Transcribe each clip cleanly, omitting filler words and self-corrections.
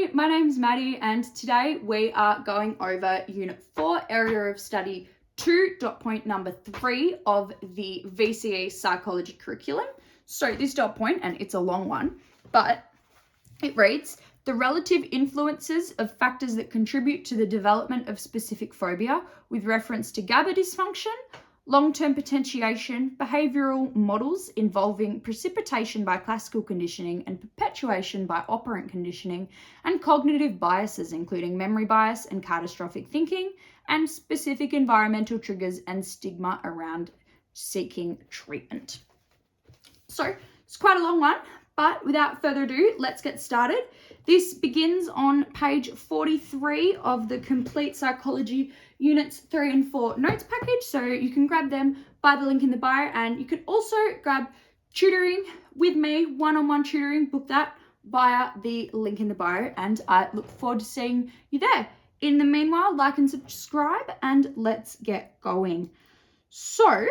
Hey, my name's Maddie and today we are going over Unit 4, Area of Study 2, dot point number 3 of the VCE Psychology curriculum. So this dot point, and it's a long one, but it reads, the relative influences of factors that contribute to the development of specific phobia with reference to GABA dysfunction, long-term potentiation, behavioural models involving precipitation by classical conditioning and perpetuation by operant conditioning, and cognitive biases including memory bias and catastrophic thinking, and specific environmental triggers and stigma around seeking treatment. So it's quite a long one, but without further ado, let's get started. This begins on page 43 of the Complete Psychology Units 3 and 4 notes package. So you can grab them by the link in the bio, and you can also grab tutoring with me, one-on-one tutoring, book that via the link in the bio, and I look forward to seeing you there. In the meanwhile, like and subscribe, and let's get going. So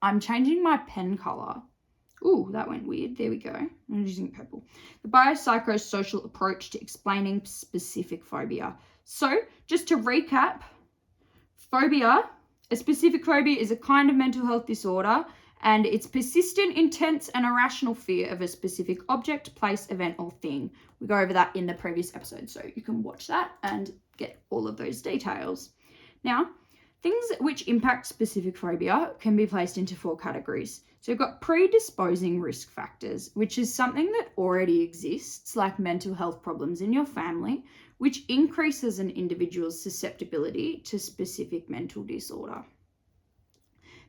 I'm changing my pen color. Ooh, that went weird. There we go. I'm using purple. The biopsychosocial approach to explaining specific phobia. So just to recap, a specific phobia is a kind of mental health disorder, and it's persistent, intense, and irrational fear of a specific object, place, event, or thing. We go over that in the previous episode, so you can watch that and get all of those details. Now, things which impact specific phobia can be placed into 4 categories. So you've got predisposing risk factors, which is something that already exists, like mental health problems in your family, which increases an individual's susceptibility to specific mental disorder.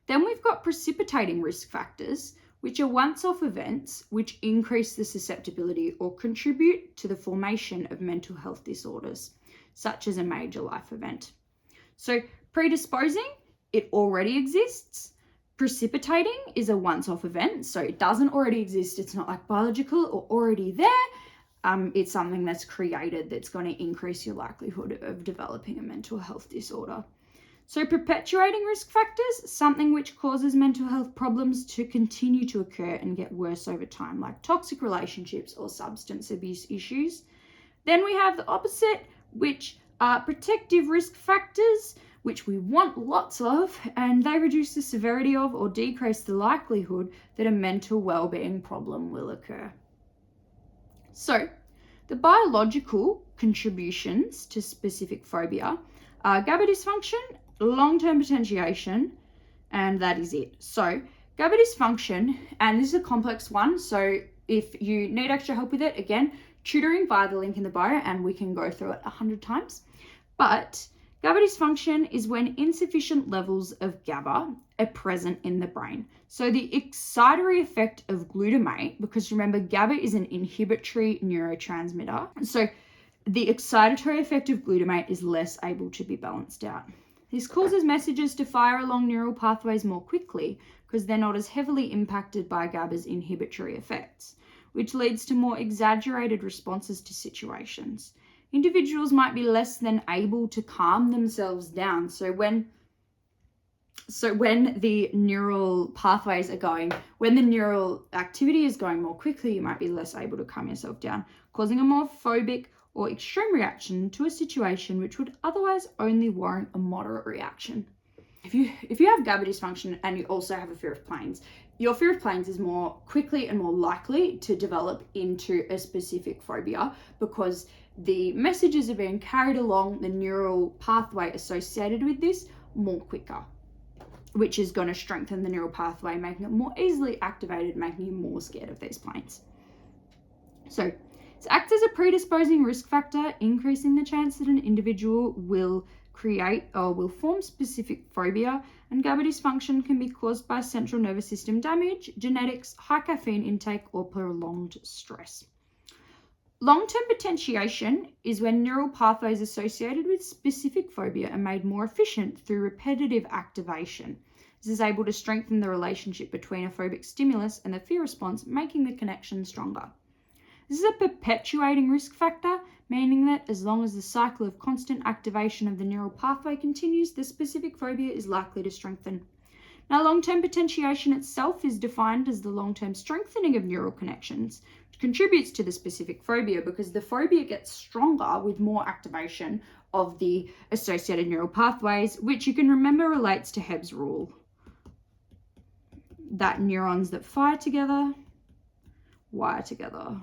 Then we've got precipitating risk factors, which are once-off events which increase the susceptibility or contribute to the formation of mental health disorders, such as a major life event. So predisposing, it already exists. Precipitating is a once-off event, so it doesn't already exist. It's not like biological or already there. It's something that's created that's going to increase your likelihood of developing a mental health disorder. So perpetuating risk factors, something which causes mental health problems to continue to occur and get worse over time, like toxic relationships or substance abuse issues. Then we have the opposite, which are protective risk factors, which we want lots of, and they reduce the severity of or decrease the likelihood that a mental well-being problem will occur. So, the biological contributions to specific phobia are GABA dysfunction, long-term potentiation, and that is it. So, GABA dysfunction, and this is a complex one, so if you need extra help with it, again, tutoring via the link in the bio, and we can go through it 100 times. But GABA dysfunction is when insufficient levels of GABA are present in the brain. So the excitatory effect of glutamate, because remember GABA is an inhibitory neurotransmitter, so the excitatory effect of glutamate is less able to be balanced out. This causes messages to fire along neural pathways more quickly because they're not as heavily impacted by GABA's inhibitory effects, which leads to more exaggerated responses to situations. Individuals might be less than able to calm themselves down. So when the neural pathways are going, when the neural activity is going more quickly, you might be less able to calm yourself down, causing a more phobic or extreme reaction to a situation which would otherwise only warrant a moderate reaction. If you have GABA dysfunction and you also have a fear of planes, your fear of planes is more quickly and more likely to develop into a specific phobia because the messages are being carried along the neural pathway associated with this more quicker, which is going to strengthen the neural pathway, making it more easily activated, making you more scared of these planes. So it acts as a predisposing risk factor, increasing the chance that an individual will create or will form specific phobia, and GABA dysfunction can be caused by central nervous system damage, genetics, high caffeine intake, or prolonged stress. Long-term potentiation is when neural pathways associated with specific phobia are made more efficient through repetitive activation. This is able to strengthen the relationship between a phobic stimulus and the fear response, making the connection stronger. This is a perpetuating risk factor, meaning that as long as the cycle of constant activation of the neural pathway continues, the specific phobia is likely to strengthen. Now, long-term potentiation itself is defined as the long-term strengthening of neural connections contributes to the specific phobia, because the phobia gets stronger with more activation of the associated neural pathways, which you can remember relates to Hebb's rule, that neurons that fire together wire together.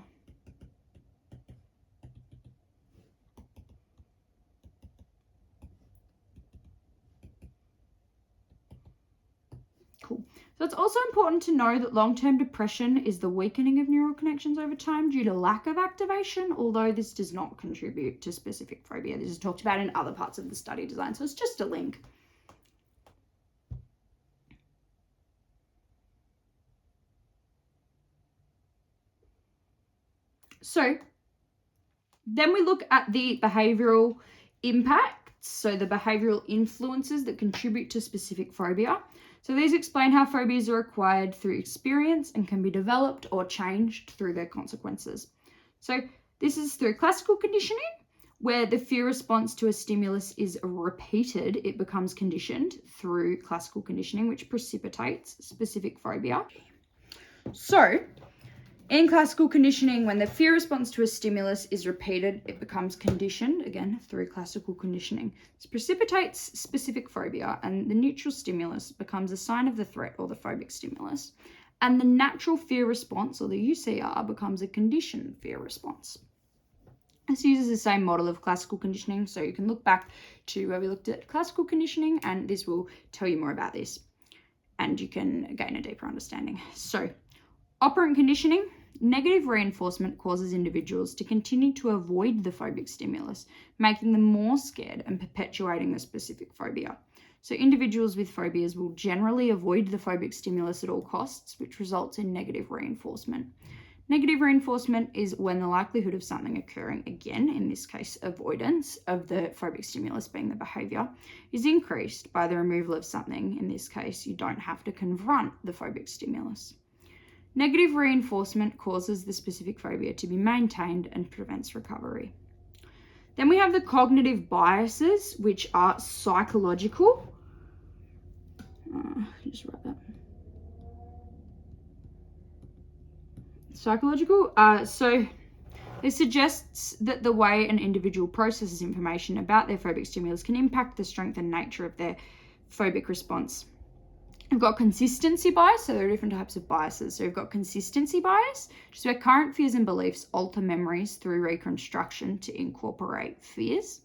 Cool. So it's also important to know that long-term depression is the weakening of neural connections over time due to lack of activation, although this does not contribute to specific phobia. This is talked about in other parts of the study design, so it's just a link. So then we look at the behavioural impacts, so the behavioural influences that contribute to specific phobia. So these explain how phobias are acquired through experience and can be developed or changed through their consequences. So this is through classical conditioning, where the fear response to a stimulus is repeated. It becomes conditioned through classical conditioning, which precipitates specific phobia. So in classical conditioning, when the fear response to a stimulus is repeated, it becomes conditioned, again, through classical conditioning. This precipitates specific phobia, and the neutral stimulus becomes a sign of the threat or the phobic stimulus. And the natural fear response, or the UCR, becomes a conditioned fear response. This uses the same model of classical conditioning, so you can look back to where we looked at classical conditioning, and this will tell you more about this, and you can gain a deeper understanding. So, operant conditioning. Negative reinforcement causes individuals to continue to avoid the phobic stimulus, making them more scared and perpetuating the specific phobia. So individuals with phobias will generally avoid the phobic stimulus at all costs, which results in negative reinforcement. Negative reinforcement is when the likelihood of something occurring again, in this case avoidance of the phobic stimulus being the behaviour, is increased by the removal of something. In this case, you don't have to confront the phobic stimulus. Negative reinforcement causes the specific phobia to be maintained and prevents recovery. Then we have the cognitive biases, which are psychological. Just write that. Psychological. So it suggests that the way an individual processes information about their phobic stimulus can impact the strength and nature of their phobic response. We've got consistency bias, so there are different types of biases. So we've got consistency bias, which is where current fears and beliefs alter memories through reconstruction to incorporate fears.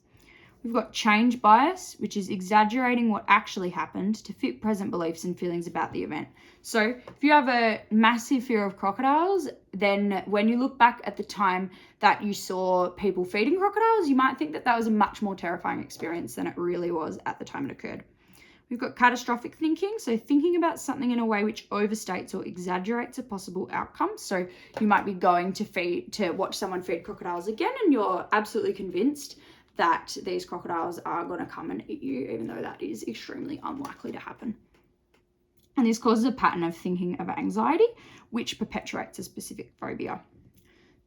We've got change bias, which is exaggerating what actually happened to fit present beliefs and feelings about the event. So if you have a massive fear of crocodiles, then when you look back at the time that you saw people feeding crocodiles, you might think that that was a much more terrifying experience than it really was at the time it occurred. We've got catastrophic thinking, so thinking about something in a way which overstates or exaggerates a possible outcome. So you might be going to watch someone feed crocodiles again, and you're absolutely convinced that these crocodiles are going to come and eat you, even though that is extremely unlikely to happen. And this causes a pattern of thinking of anxiety, which perpetuates a specific phobia.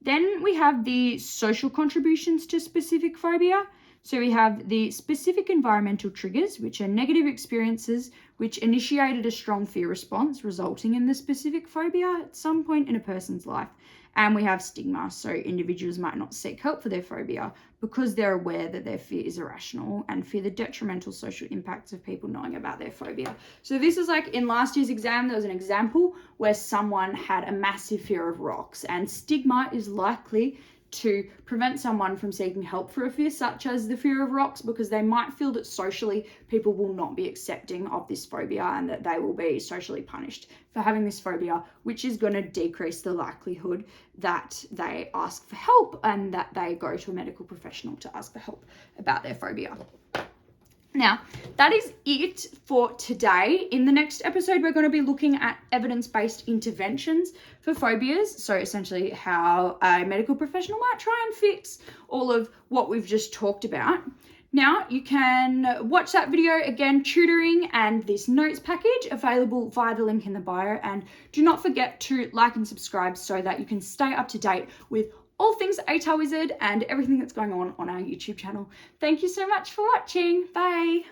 Then we have the social contributions to specific phobia. So we have the specific environmental triggers, which are negative experiences which initiated a strong fear response, resulting in the specific phobia at some point in a person's life. And we have stigma, so individuals might not seek help for their phobia because they're aware that their fear is irrational and fear the detrimental social impacts of people knowing about their phobia. So this is like in last year's exam, there was an example where someone had a massive fear of rocks, and stigma is likely to prevent someone from seeking help for a fear such as the fear of rocks, because they might feel that socially people will not be accepting of this phobia and that they will be socially punished for having this phobia, which is going to decrease the likelihood that they ask for help and that they go to a medical professional to ask for help about their phobia. Now, that is it for today. In the next episode, we're going to be looking at evidence-based interventions for phobias. So essentially how a medical professional might try and fix all of what we've just talked about. Now, you can watch that video again, tutoring and this notes package available via the link in the bio. And do not forget to like and subscribe so that you can stay up to date with all things ATAR Wizard and everything that's going on our YouTube channel. Thank you so much for watching. Bye.